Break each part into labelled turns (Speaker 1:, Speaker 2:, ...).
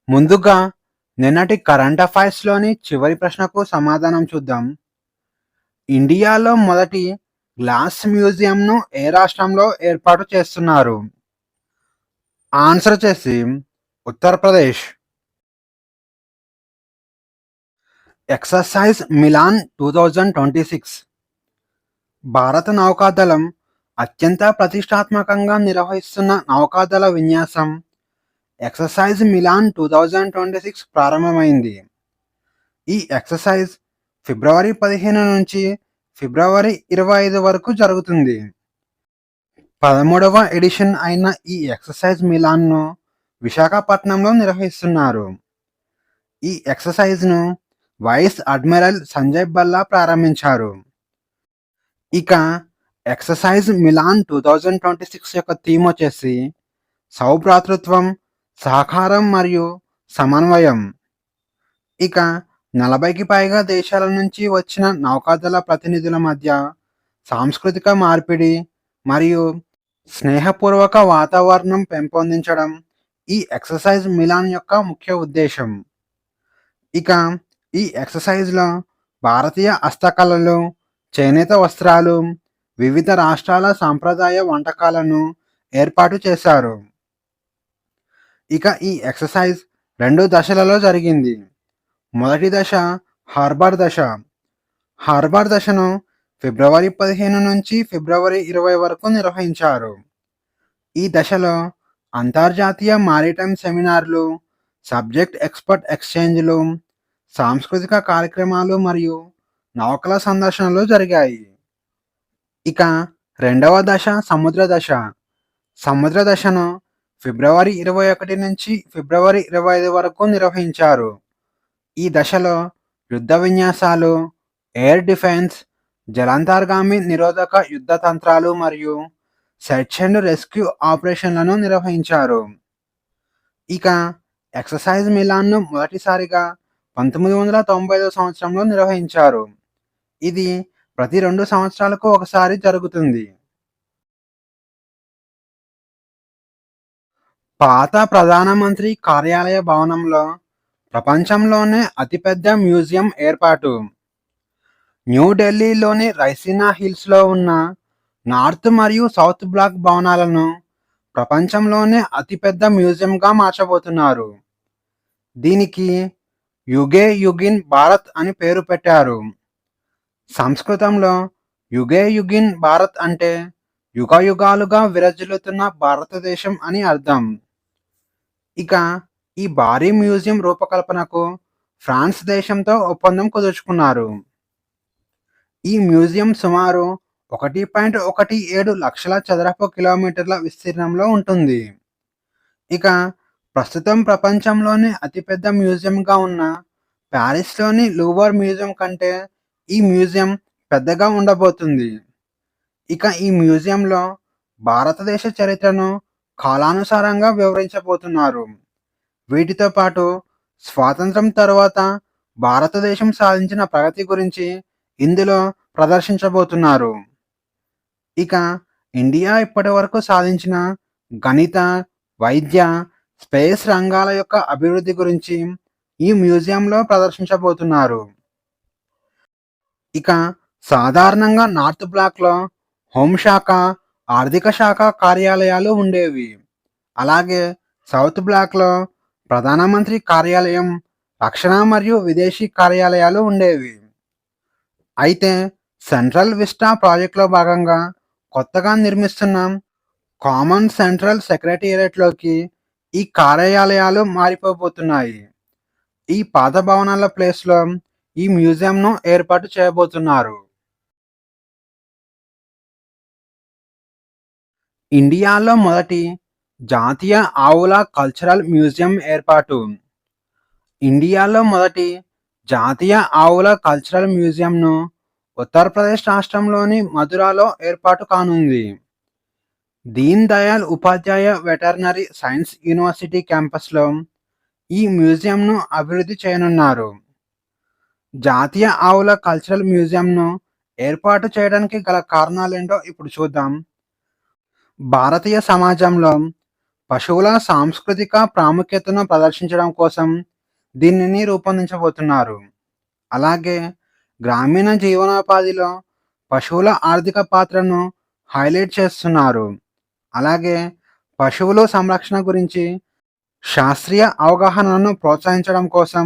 Speaker 1: ముందుగా నిన్నటి కరెంట్ అఫైర్స్‌లోని చివరి ప్రశ్నకు సమాధానం చూద్దాం. ఇండియాలో మొదటి గ్లాస్ మ్యూజియంను ఏ రాష్ట్రంలో ఏర్పాటు చేస్తున్నారు? ఆన్సర్ వచ్చేసి ఉత్తరప్రదేశ్. ఎక్సర్సైజ్ మిలాన్ 2026 భారత నౌకాదళం అత్యంత ప్రతిష్టాత్మకంగా నిర్వహిస్తున్న నౌకాదళ విన్యాసం ఎక్సర్సైజ్ మిలాన్ 2026 ప్రారంభమైంది. ఈ ఎక్సర్సైజ్ ఫిబ్రవరి 15 నుంచి ఫిబ్రవరి 25 వరకు జరుగుతుంది. 13వ ఎడిషన్ అయిన ఈ ఎక్సర్సైజ్ మిలాన్‌ను విశాఖపట్నంలో నిర్వహిస్తున్నారు. ఈ ఎక్సర్సైజ్‌ను వైస్ అడ్మిరల్ సంజయ్ భల్లా ప్రారంభించారు. ఇక ఎక్సర్సైజ్ మిలాన్ 2026 యొక్క థీమ్ వచ్చేసి సౌభ్రాతృత్వం, సహకారం మరియు సమన్వయం. ఇక 40కి పైగా దేశాల నుంచి వచ్చిన నౌకాదళ ప్రతినిధుల మధ్య సాంస్కృతిక మార్పిడి మరియు స్నేహపూర్వక వాతావరణం పెంపొందించడం ఈ ఎక్సర్సైజ్ మిలాన్ యొక్క ముఖ్య ఉద్దేశం. ఇక ఈ ఎక్సర్సైజ్‌లో భారతీయ హస్తకళలు, చేనేత వస్త్రాలు, వివిధ రాష్ట్రాల సాంప్రదాయ వంటకాలను ఏర్పాటు చేశారు. ఇక ఈ ఎక్సర్సైజ్ 2 దశలలో జరిగింది. మొదటి దశ హార్బర్ దశ. హార్బర్ దశను ఫిబ్రవరి 15 నుంచి ఫిబ్రవరి 20 వరకు నిర్వహించారు. ఈ దశలో అంతర్జాతీయ మారిటైమ్ సెమినార్లు, సబ్జెక్ట్ ఎక్స్‌పర్ట్ ఎక్స్‌చేంజ్‌లు, సాంస్కృతిక కార్యక్రమాలు మరియు నౌకల సందర్శనలు జరిగాయి. ఇక రెండవ దశ సముద్ర దశ. సముద్ర దశను ఫిబ్రవరి 21 నుంచి ఫిబ్రవరి 25 వరకు నిర్వహించారు. ఈ దశలో యుద్ధ విన్యాసాలు, ఎయిర్ డిఫెన్స్, జలాంతర్గామి నిరోధక యుద్ధ తంత్రాలు మరియు సెర్చ్ అండ్ రెస్క్యూ ఆపరేషన్లను నిర్వహించారు. ఇక ఎక్సర్సైజ్ మిలాన్‌ను మొదటిసారిగా 1995 సంవత్సరంలో నిర్వహించారు. ఇది ప్రతి 2 సంవత్సరాలకు ఒకసారి జరుగుతుంది. పాత ప్రధానమంత్రి కార్యాలయ భవనంలో ప్రపంచంలోనే అతిపెద్ద మ్యూజియం ఏర్పాటు. న్యూఢిల్లీలోని రైసినా హిల్స్‌లో ఉన్న నార్త్ మరియు సౌత్ బ్లాక్ భవనాలను ప్రపంచంలోనే అతిపెద్ద మ్యూజియంగా మార్చబోతున్నారు. దీనికి యుగే యుగిన్ భారత్ అని పేరు పెట్టారు. సంస్కృతంలో యుగే యుగిన్ భారత్ అంటే యుగయుగాలుగా విరాజిల్లుతున్న భారతదేశం అని అర్థం. ఇక ఈ భారీ మ్యూజియం రూపకల్పనకు ఫ్రాన్స్ దేశంతో ఒప్పందం కుదుర్చుకున్నారు. ఈ మ్యూజియం సుమారు 1.17 లక్షల చదరపు కిలోమీటర్ల విస్తీర్ణంలో ఉంటుంది. ఇక ప్రస్తుతం ప్రపంచంలోనే అతిపెద్ద మ్యూజియంగా ఉన్న ప్యారిస్‌లోని లూవర్ మ్యూజియం కంటే ఈ మ్యూజియం పెద్దగా ఉండబోతుంది. ఇక ఈ మ్యూజియంలో భారతదేశ చరిత్రను కాలానుసారంగా వివరించబోతున్నారు. వీటితో పాటు స్వాతంత్రం తరువాత భారతదేశం సాధించిన ప్రగతి గురించి ఇందులో ప్రదర్శించబోతున్నారు. ఇక ఇండియా ఇప్పటివరకు సాధించిన గణిత, వైద్య, స్పేస్ రంగాల యొక్క అభివృద్ధి గురించి ఈ మ్యూజియంలో ప్రదర్శించబోతున్నారు. ఇక సాధారణంగా నార్త్ బ్లాక్‌లో హోంశాఖ, ఆర్థిక శాఖ కార్యాలయాలు ఉండేవి. అలాగే సౌత్ బ్లాక్‌లో ప్రధానమంత్రి కార్యాలయం, రక్షణ మరియు విదేశీ కార్యాలయాలు ఉండేవి. అయితే సెంట్రల్ విస్టా ప్రాజెక్ట్‌లో భాగంగా కొత్తగా నిర్మిస్తున్న కామన్ సెంట్రల్ సెక్రటేరియట్‌లోకి ఈ కార్యాలయాలు మారిపోబోతున్నాయి. ఈ పాత భవనాల ప్లేస్‌లో ఈ మ్యూజియంను ఏర్పాటు చేయబోతున్నారు. ఇండియాలో మొదటి జాతీయ ఆవుల కల్చరల్ మ్యూజియం ఏర్పాటు. ఇండియాలో మొదటి జాతీయ ఆవుల కల్చరల్ మ్యూజియంను ఉత్తరప్రదేశ్ రాష్ట్రంలోని మథురాలో ఏర్పాటు కానుంది. Deen Dayal Upadhyaya veterinary science university క్యాంపస్‌లో ఈ మ్యూజియంను అభివృద్ధి చేయనున్నారు. జాతీయ ఆవుల కల్చరల్ మ్యూజియంను ఏర్పాటు చేయడానికి గల కారణాలేంటో ఇప్పుడు చూద్దాం. భారతీయ సమాజంలో పశువుల సాంస్కృతిక ప్రాముఖ్యతను ప్రదర్శించడం కోసం దీనిని రూపొందించబోతున్నారు. అలాగే గ్రామీణ జీవనోపాధిలో పశువుల ఆర్థిక పాత్రను హైలైట్ చేస్తున్నారు. అలాగే పశువుల సంరక్షణ గురించి శాస్త్రీయ అవగాహనను ప్రోత్సహించడం కోసం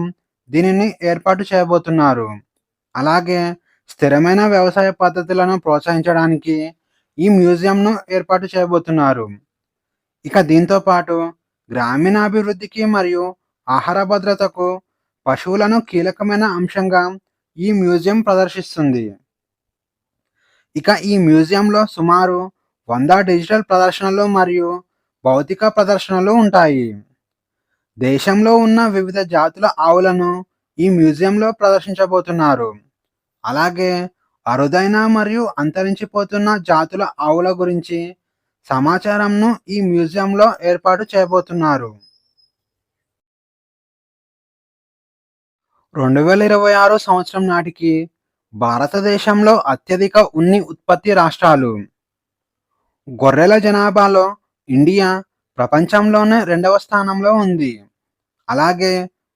Speaker 1: దీనిని ఏర్పాటు చేయబోతున్నారు. అలాగే స్థిరమైన వ్యవసాయ పద్ధతులను ప్రోత్సహించడానికి ఈ మ్యూజియంను ఏర్పాటు చేయబోతున్నారు. ఇక దీంతో పాటు గ్రామీణాభివృద్ధికి మరియు ఆహార భద్రతకు పశువులను కీలకమైన అంశంగా ఈ మ్యూజియం ప్రదర్శిస్తుంది. ఇక ఈ మ్యూజియంలో సుమారు 100 డిజిటల్ ప్రదర్శనలు మరియు భౌతిక ప్రదర్శనలు ఉంటాయి. దేశంలో ఉన్న వివిధ జాతుల ఆవులను ఈ మ్యూజియంలో ప్రదర్శించబోతున్నారు. అలాగే అరుదైన మరియు అంతరించిపోతున్న జాతుల ఆవుల గురించి సమాచారంను ఈ మ్యూజియంలో ఏర్పాటు చేయబోతున్నారు. 2026 సంవత్సరం నాటికి భారతదేశంలో అత్యధిక ఉన్ని ఉత్పత్తి రాష్ట్రాలు. గొర్రెల జనాభాలో ఇండియా ప్రపంచంలోనే 2వ స్థానంలో ఉంది. అలాగే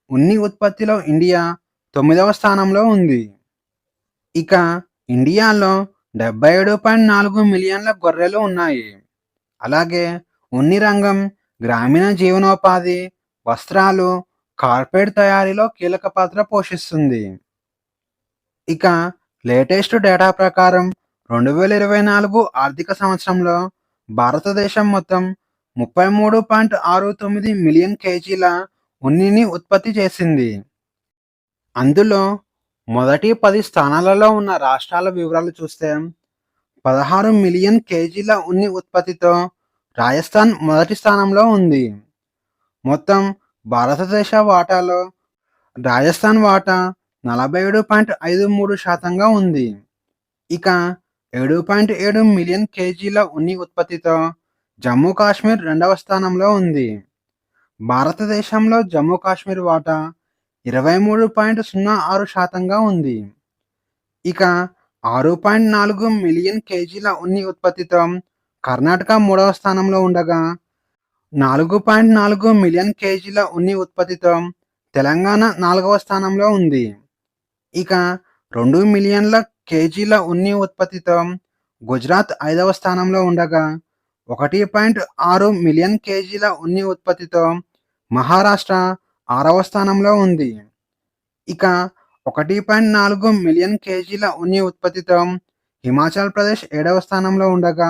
Speaker 1: ఉన్ని ఉత్పత్తిలో ఇండియా 9వ స్థానంలో ఉంది. ఇక ఇండియాలో 77.4 మిలియన్ల గొర్రెలు ఉన్నాయి. అలాగే ఉన్ని రంగం గ్రామీణ జీవనోపాధి, వస్త్రాలు, కార్పెట్ తయారీలో కీలక పాత్ర పోషిస్తుంది. ఇక లేటెస్ట్ డేటా ప్రకారం 2024 ఆర్థిక సంవత్సరంలో భారతదేశం మొత్తం 33.69 మిలియన్ కేజీల ఉన్నిని ఉత్పత్తి చేసింది. అందులో మొదటి 10 స్థానాలలో ఉన్న రాష్ట్రాల వివరాలు చూస్తే 16 మిలియన్ కేజీల ఉన్ని ఉత్పత్తితో రాజస్థాన్ మొదటి స్థానంలో ఉంది. మొత్తం భారతదేశ వాటాలో రాజస్థాన్ వాటా 47.53% ఉంది. ఇక 7.7 మిలియన్ కేజీల ఉన్ని ఉత్పత్తితో జమ్మూ కాశ్మీర్ 2వ స్థానంలో ఉంది. భారతదేశంలో జమ్మూ కాశ్మీర్ వాటా 23.06%గా ఉంది. ఇక 6.4 మిలియన్ కేజీల ఉన్ని ఉత్పత్తితో కర్ణాటక 3వ స్థానంలో ఉండగా 4.4 మిలియన్ కేజీల ఉన్ని ఉత్పత్తితో తెలంగాణ 4వ స్థానంలో ఉంది. ఇక 2 మిలియన్ల కేజీల ఉన్ని ఉత్పత్తితో గుజరాత్ 5వ స్థానంలో ఉండగా 1.6 మిలియన్ కేజీల ఉన్ని ఉత్పత్తితో మహారాష్ట్ర 6వ స్థానంలో ఉంది. ఇక 1.4 మిలియన్ కేజీల ఉన్ని ఉత్పత్తితో హిమాచల్ ప్రదేశ్ 7వ స్థానంలో ఉండగా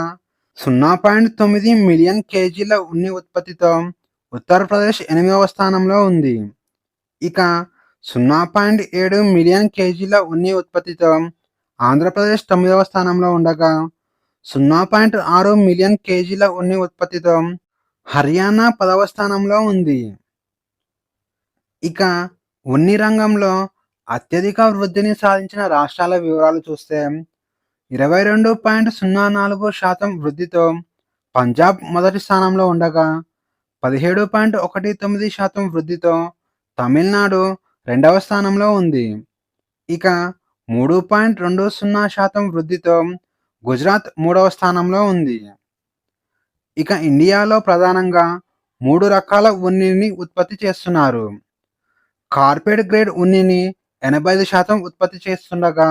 Speaker 1: 0.9 మిలియన్ కేజీల ఉన్ని ఉత్పత్తితో ఉత్తరప్రదేశ్ 8వ స్థానంలో ఉంది. ఇక 0.7 మిలియన్ కేజీల ఉన్ని ఉత్పత్తితో ఆంధ్రప్రదేశ్ 9వ స్థానంలో ఉండగా 0.6 మిలియన్ కేజీల ఉన్ని ఉత్పత్తితో హర్యానా 10వ స్థానంలో ఉంది. ఇక ఉన్ని రంగంలో అత్యధిక వృద్ధిని సాధించిన రాష్ట్రాల వివరాలు చూస్తే 22.04% వృద్ధితో పంజాబ్ మొదటి స్థానంలో ఉండగా 17.19% వృద్ధితో తమిళనాడు 2వ స్థానంలో ఉంది. ఇక 3.20% వృద్ధితో గుజరాత్ 3వ స్థానంలో ఉంది. ఇక ఇండియాలో ప్రధానంగా 3 రకాల ఉన్నిని ఉత్పత్తి చేస్తున్నారు. కార్పెట్ గ్రేడ్ ఉన్నిని 85% ఉత్పత్తి చేస్తుండగా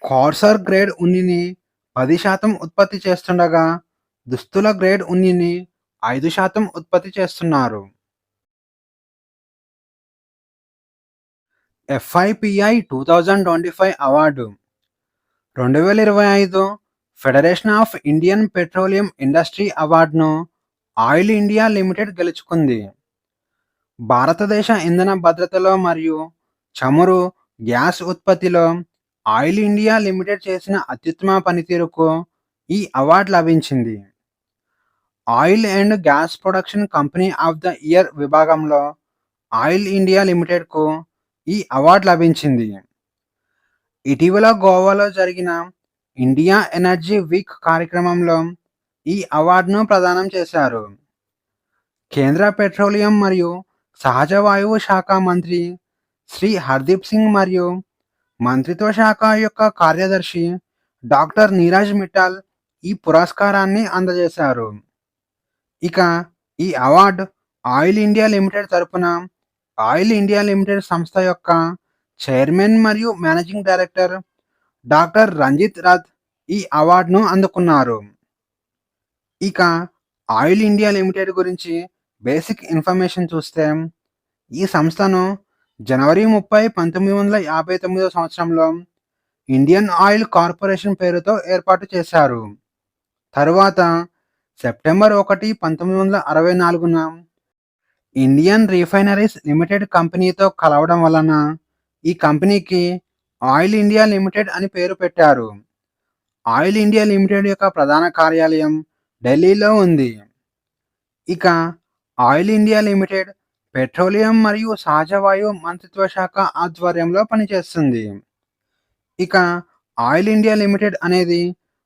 Speaker 1: కార్సర్ గ్రేడ్ ఉన్నిని 10% ఉత్పత్తి చేస్తుండగా దుస్తుల గ్రేడ్ ఉన్నిని 5% ఉత్పత్తి చేస్తున్నారు. FIPI 2025 award 2025 federation of Indian petroleum industry అవార్డును ఆయిల్ ఇండియా లిమిటెడ్ గెలుచుకుంది. భారతదేశ ఇంధన భద్రతలో మరియు చమురు, గ్యాస్ ఉత్పత్తిలో ఆయిల్ ఇండియా లిమిటెడ్ చేసిన అత్యుత్తమ పనితీరుకు ఈ అవార్డు లభించింది. Oil and gas production company of the year విభాగంలో ఆయిల్ ఇండియా లిమిటెడ్కు ఈ అవార్డు లభించింది. ఇటీవల గోవాలో జరిగిన ఇండియా ఎనర్జీ వీక్ కార్యక్రమంలో ఈ అవార్డును ప్రదానం చేశారు. కేంద్ర పెట్రోలియం మరియు సహజ వాయువు శాఖ మంత్రి శ్రీ హర్దీప్ సింగ్ మరియు మంత్రిత్వ శాఖ యొక్క కార్యదర్శి డాక్టర్ నీరజ్ మిట్టల్ ఈ పురస్కారాన్ని అందజేశారు. ఇక ఈ అవార్డ్ ఆయిల్ ఇండియా లిమిటెడ్ తరపున ఆయిల్ ఇండియా లిమిటెడ్ సంస్థ యొక్క చైర్మన్ మరియు managing director doctor Ranjit Rath ఈ అవార్డును అందుకున్నారు. ఇక ఆయిల్ ఇండియా లిమిటెడ్ గురించి బేసిక్ ఇన్ఫర్మేషన్ చూస్తే, ఈ సంస్థను జనవరి 30, 1959 సంవత్సరంలో ఇండియన్ ఆయిల్ కార్పొరేషన్ పేరుతో ఏర్పాటు చేశారు. తరువాత సెప్టెంబర్ 1, 1964న ఇండియన్ రిఫైనరీస్ లిమిటెడ్ కంపెనీతో కలవడం వలన ఈ కంపెనీకి ఆయిల్ ఇండియా లిమిటెడ్ అని పేరు పెట్టారు. ఆయిల్ ఇండియా లిమిటెడ్ యొక్క ప్రధాన కార్యాలయం ఢిల్లీలో ఉంది. ఇక ఆయిల్ ఇండియా లిమిటెడ్ పెట్రోలియం మరియు సహజ వాయువు మంత్రిత్వ శాఖ ఆధ్వర్యంలో పనిచేస్తుంది. ఇక ఆయిల్ ఇండియా లిమిటెడ్ అనేది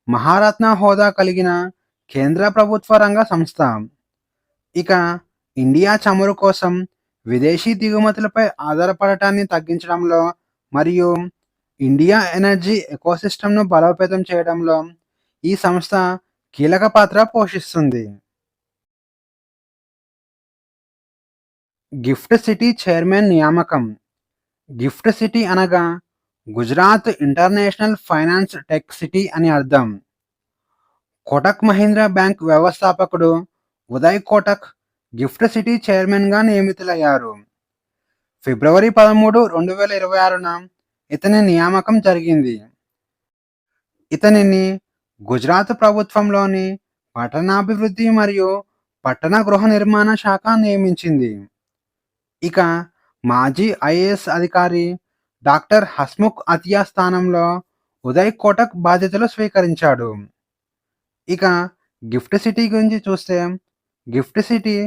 Speaker 1: మహారత్న హోదా కలిగిన కేంద్ర ప్రభుత్వ రంగ సంస్థ. ఇక ఇండియా చమురు కోసం విదేశీ దిగుమతులపై ఆధారపడటాన్ని తగ్గించడంలో మరియు ఇండియా ఎనర్జీ ఎకోసిస్టమ్‌ను బలోపేతం చేయడంలో ఈ సంస్థ కీలక పాత్ర పోషిస్తుంది. గిఫ్ట్ సిటీ చైర్మన్ నియామకం. గిఫ్ట్ సిటీ అనగా Gujarat international finance tech city అని అర్థం. కోటక్ మహీంద్రా బ్యాంక్ వ్యవస్థాపకుడు ఉదయ్ కోటక్ గిఫ్ట్ సిటీ చైర్మన్‌గా నియమితులయ్యారు. ఫిబ్రవరి 13, 2026న ఇతని నియామకం జరిగింది. ఇతనిని గుజరాత్ ప్రభుత్వంలోని పట్టణాభివృద్ధి మరియు పట్టణ గృహ నిర్మాణ శాఖ నియమించింది. ఇక మాజీ ఐఏఎస్ అధికారి డాక్టర్ హస్ముఖ్ అతియా స్థానంలో ఉదయ్ కోటక్ బాధ్యతలు స్వీకరించాడు. ఇక గిఫ్ట్ సిటీ గురించి చూస్తే, గిఫ్ట్ సిటీ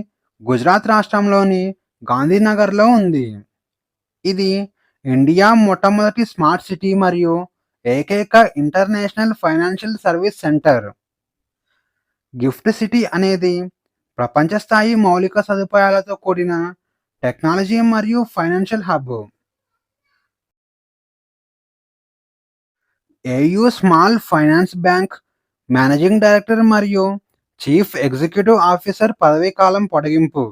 Speaker 1: గుజరాత్ రాష్ట్రంలోని గాంధీనగర్లో ఉంది. ఇది ఇండియా మొట్టమొదటి స్మార్ట్ సిటీ మరియు ఏకైక international financial service centre. Gift city అనేది ప్రపంచ స్థాయి మౌలిక సదుపాయాలతో కూడిన టెక్నాలజీ మరియు financial hub. AU small finance bank managing director మరియు చీఫ్ ఎగ్జిక్యూటివ్ ఆఫీసర్ పదవీకాలం పొడిగింపు.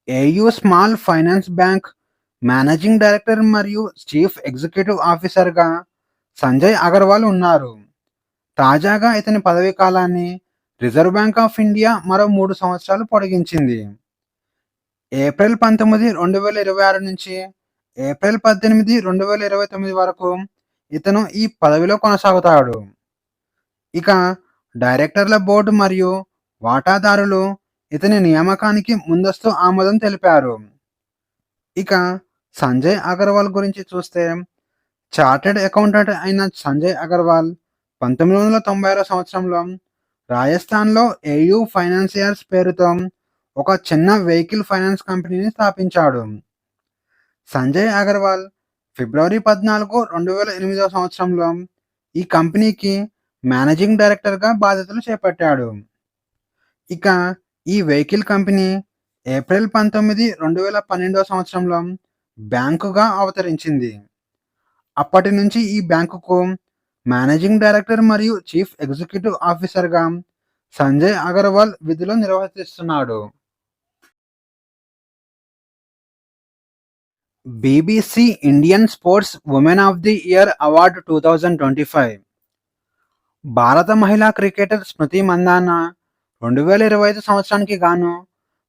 Speaker 1: AU small finance bank managing director మరియు చీఫ్ ఎగ్జిక్యూటివ్ ఆఫీసర్గా సంజయ్ అగర్వాల్ ఉన్నారు. తాజాగా ఇతని పదవీ కాలాన్ని రిజర్వ్ బ్యాంక్ ఆఫ్ ఇండియా మరో 3 సంవత్సరాలు పొడిగించింది. ఏప్రిల్ 19, 2026 నుంచి ఏప్రిల్ 18, 2029 వరకు ఇతను ఈ పదవిలో కొనసాగుతాడు. ఇక డైరెక్టర్ల బోర్డు మరియు వాటాదారులు ఇతని నియామకానికి ముందస్తు ఆమోదం తెలిపారు. ఇక సంజయ్ అగర్వాల్ గురించి చూస్తే, చార్టెడ్ అకౌంటెంట్ అయిన సంజయ్ అగర్వాల్ 1996 సంవత్సరంలో రాజస్థాన్లో ఏయూ ఫైనాన్సియర్స్ పేరుతో ఒక చిన్న వెహికల్ ఫైనాన్స్ కంపెనీని స్థాపించాడు. సంజయ్ అగర్వాల్ ఫిబ్రవరి 14, 2008 సంవత్సరంలో ఈ కంపెనీకి మేనేజింగ్ డైరెక్టర్గా బాధ్యతలు చేపట్టాడు. ఇక ఈ వెహికల్ కంపెనీ ఏప్రిల్ 19, 2012 సంవత్సరంలో బ్యాంకుగా అవతరించింది. అప్పటి నుంచి ఈ బ్యాంకుకు మేనేజింగ్ డైరెక్టర్ మరియు చీఫ్ ఎగ్జిక్యూటివ్ ఆఫీసర్గా సంజయ్ అగర్వాల్ విధులు నిర్వర్తిస్తున్నాడు. BBC Indian sports women of the year award 2025. భారత మహిళా క్రికెటర్ స్మృతి మందాన 2025 సంవత్సరానికి గాను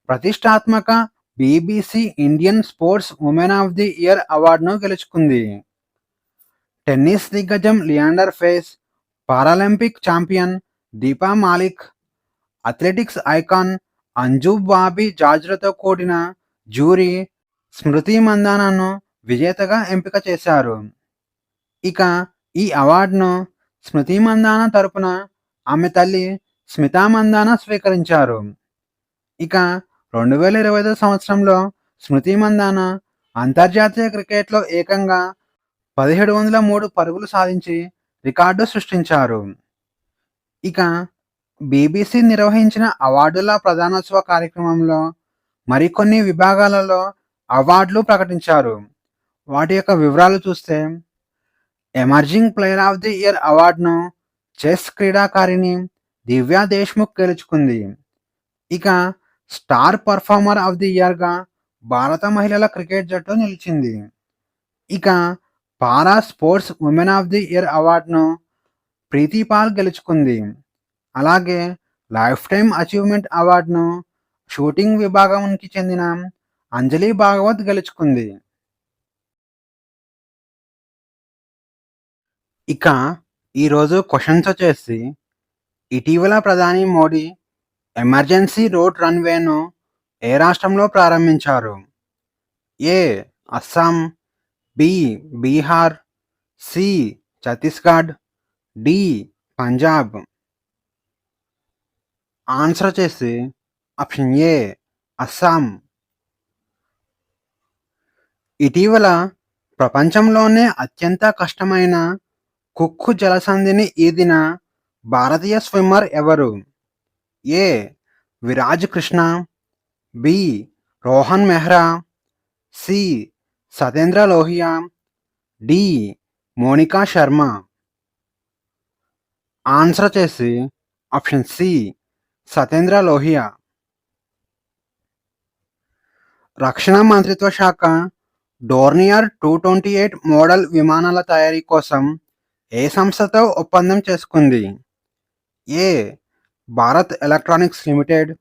Speaker 1: ప్రతిష్టాత్మక BBC Indian sports women of the year అవార్డును గెలుచుకుంది. టెన్నిస్ దిగ్గజం Leander Paes, Paralympic champion Deepa Malik, athletics icon Anju Bobby జార్జ్లతో కూడిన జ్యూరీ స్మృతి మందానను విజేతగా ఎంపిక చేశారు. ఇక ఈ అవార్డును స్మృతి మందాన తరపున ఆమె తల్లి స్మితా మందాన స్వీకరించారు. ఇక 2025 సంవత్సరంలో స్మృతి మందాన అంతర్జాతీయ క్రికెట్లో ఏకంగా 1703 పరుగులు సాధించి రికార్డు సృష్టించారు. ఇక బీబీసీ నిర్వహించిన అవార్డుల ప్రదానోత్సవ కార్యక్రమంలో మరికొన్ని విభాగాలలో అవార్డులు ప్రకటించారు. వాటి యొక్క వివరాలు చూస్తే, emerging player of the year అవార్డును చెస్ క్రీడాకారిణి దివ్యా దేశ్ముఖ్ గెలుచుకుంది. ఇక స్టార్ పర్ఫార్మర్ ఆఫ్ ది ఇయర్‌గా భారత మహిళల క్రికెట్ జట్టు నిలిచింది. ఇక para sports women of the year అవార్డును ప్రీతి పాల్ గెలుచుకుంది. అలాగే లైఫ్ టైమ్ అచీవ్‌మెంట్ అవార్డును షూటింగ్ విభాగానికి చెందిన అంజలి భాగవత్ గెలుచుకుంది. ఇక ఈరోజు క్వెషన్స్ వచ్చేసి ఇటీవల ప్రధాని మోడీ ఎమర్జెన్సీ రోడ్ రన్‌వేను ఏ రాష్ట్రంలో ప్రారంభించారు? A. Assam, B. Bihar, C. Chhattisgarh, D. Punjab. Answer వచ్చేసి ఆప్షన్ ఏ అస్సాం. ఇటీవల ప్రపంచంలోనే అత్యంత కష్టమైన కుక్కు జలసంధిని ఈదిన భారతీయ స్విమ్మర్ ఎవరు? A. Viraj Krishna, B. Rohan Mehra, C. Satendra Lohia, D. Monika Sharma. Answer వచ్చేసి ఆప్షన్ సి సతేంద్ర లోహియా. రక్షణ మంత్రిత్వ శాఖ డోర్నియర్ 228 మోడల్ విమానాల తయారీ కోసం ఏ సంస్థతో ఒప్పందం చేసుకుంది? A. Bharat electronics limited,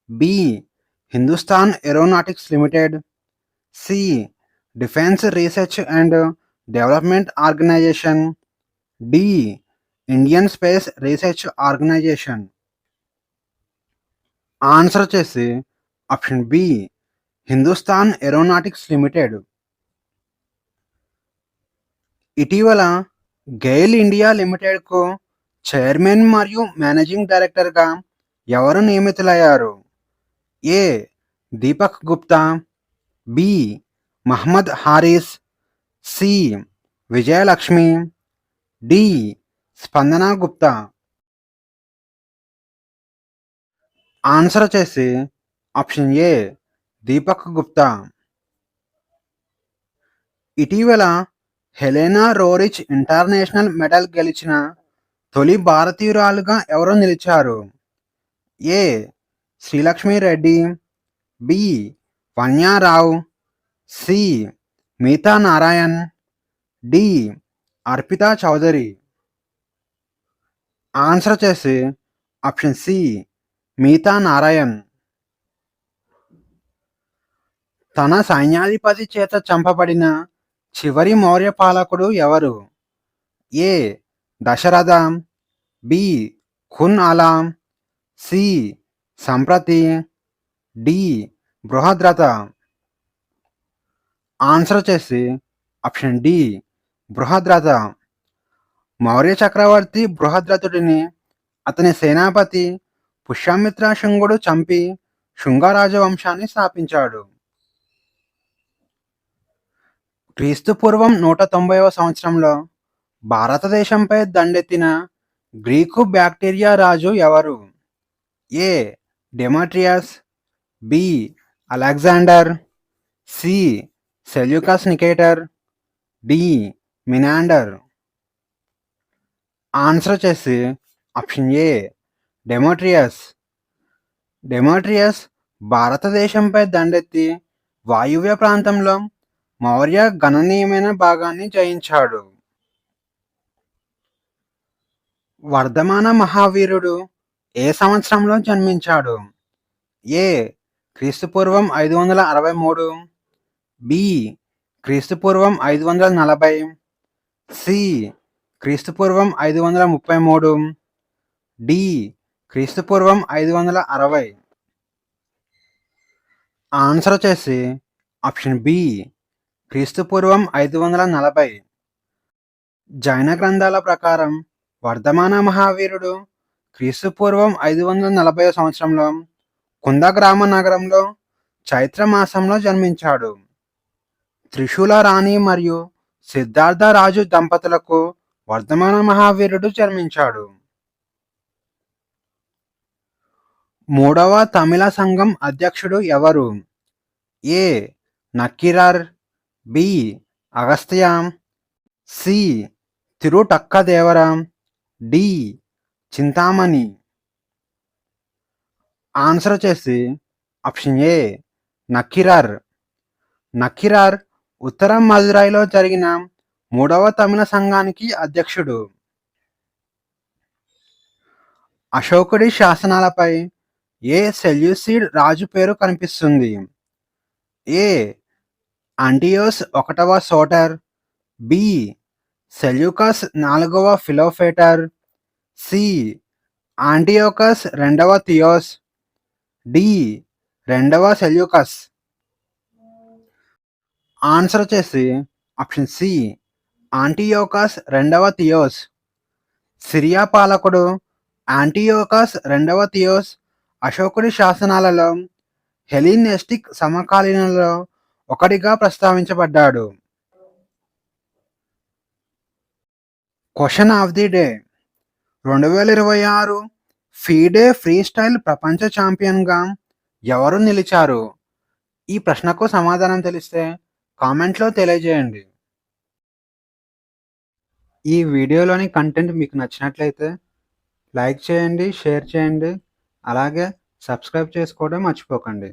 Speaker 1: B. Hindustan aeronautics limited, C. Defence research and development organisation, D. Indian space research organisation. Answer వచ్చేసి option B Hindustan aeronautics limited. ఇటీవల గెయిల్ ఇండియా లిమిటెడ్కు చైర్మన్ మరియు మేనేజింగ్ డైరెక్టర్గా ఎవరు నియమితులయ్యారు? A. Deepak Gupta, B. Mohammed Haris, C. Vijayalakshmi, D. Spandana Gupta. Answer వచ్చేసి ఆప్షన్ ఏ దీపక్ గుప్తా. ఇటీవల Helena Roerich international medal గెలిచిన తొలి భారతీయురాలుగా ఎవరు నిలిచారు? A. Srilakshmi Reddy, B. Vanya Rao, C. Meeta Narayan, D. Arpita Chaudhary. Answer వచ్చేసి ఆప్షన్ సి మీతా నారాయణ్. తన సైన్యాధిపతి చేత చంపబడిన చివరి మౌర్య పాలకుడు ఎవరు? A. Dasharatha, B. Khun Alam, C. Samprati, D. Brihadratha. Answer వచ్చేసి ఆప్షన్ డి బృహద్రథ. మౌర్య చక్రవర్తి బృహద్రథుడిని అతని సేనాపతి పుష్యమిత్ర శుంగుడు చంపి శుంగ రాజవంశాన్ని స్థాపించాడు. క్రీస్తుపూర్వం 190వ సంవత్సరంలో భారతదేశంపై దండెత్తిన గ్రీకు బ్యాక్టీరియా రాజు ఎవరు? A. Demetrius, B. Alexander, C. Seleucus Nicator, D. Menander. Answer వచ్చేసి ఆప్షన్ ఏ డెమోట్రియస్. డెమోట్రియస్ భారతదేశంపై దండెత్తి వాయువ్య ప్రాంతంలో మౌర్య గణనీయమైన భాగాన్ని జయించాడు. వర్ధమాన మహావీరుడు ఏ సంవత్సరంలో జన్మించాడు? ఏ. క్రీస్తుపూర్వం 563, బి. క్రీస్తుపూర్వం 540, సి. క్రీస్తుపూర్వం 533, డి. క్రీస్తుపూర్వం 560. ఆన్సర్ వచ్చేసి ఆప్షన్ బి క్రీస్తుపూర్వం 540. జైన గ్రంథాల ప్రకారం వర్ధమాన మహావీరుడు క్రీస్తుపూర్వం 540 సంవత్సరంలో కుందగ్రామ నగరంలో చైత్ర మాసంలో జన్మించాడు. త్రిశూల రాణి మరియు సిద్ధార్థ రాజు దంపతులకు వర్ధమాన మహావీరుడు జన్మించాడు. మూడవ తమిళ సంఘం అధ్యక్షుడు ఎవరు? A. Nakkirar, B. Agastya, C. Tiruttakkadevar, D. Chintamani. Answer వచ్చేసి ఆప్షన్ ఏ నక్కిరార్. నక్కిరార్ ఉత్తర మదురైలో జరిగిన 3వ తమిళ సంఘానికి అధ్యక్షుడు. అశోకుడి శాసనాలపై ఏ సెల్యూసిడ్ రాజు పేరు కనిపిస్తుంది? ఏ ఆంటియోస్ 1వ సోటర్, బి సెల్యూకస్ 4వ ఫిలోపేటర్, సి ఆంటియోకస్ 2వ థియోస్, డి 2వ సెల్యూకస్. ఆన్సర్ వచ్చేసి ఆప్షన్ సి ఆంటియోకస్ 2వ థియోస్. సిరియా పాలకుడు ఆంటియోకస్ 2వ థియోస్ అశోకుడి శాసనాలలో హెలినిస్టిక్ సమకాలీనులలో ఒకటిగా ప్రస్తావించబడ్డాడు. Question of the day. 2026 FIDE freestyle ప్రపంచ ఛాంపియన్గా ఎవరు నిలిచారు? ఈ ప్రశ్నకు సమాధానం తెలిస్తే కామెంట్లో తెలియజేయండి. ఈ వీడియోలోని కంటెంట్ మీకు నచ్చినట్లయితే లైక్ చేయండి, షేర్ చేయండి, అలాగే సబ్స్క్రైబ్ చేసుకోవడం మర్చిపోకండి.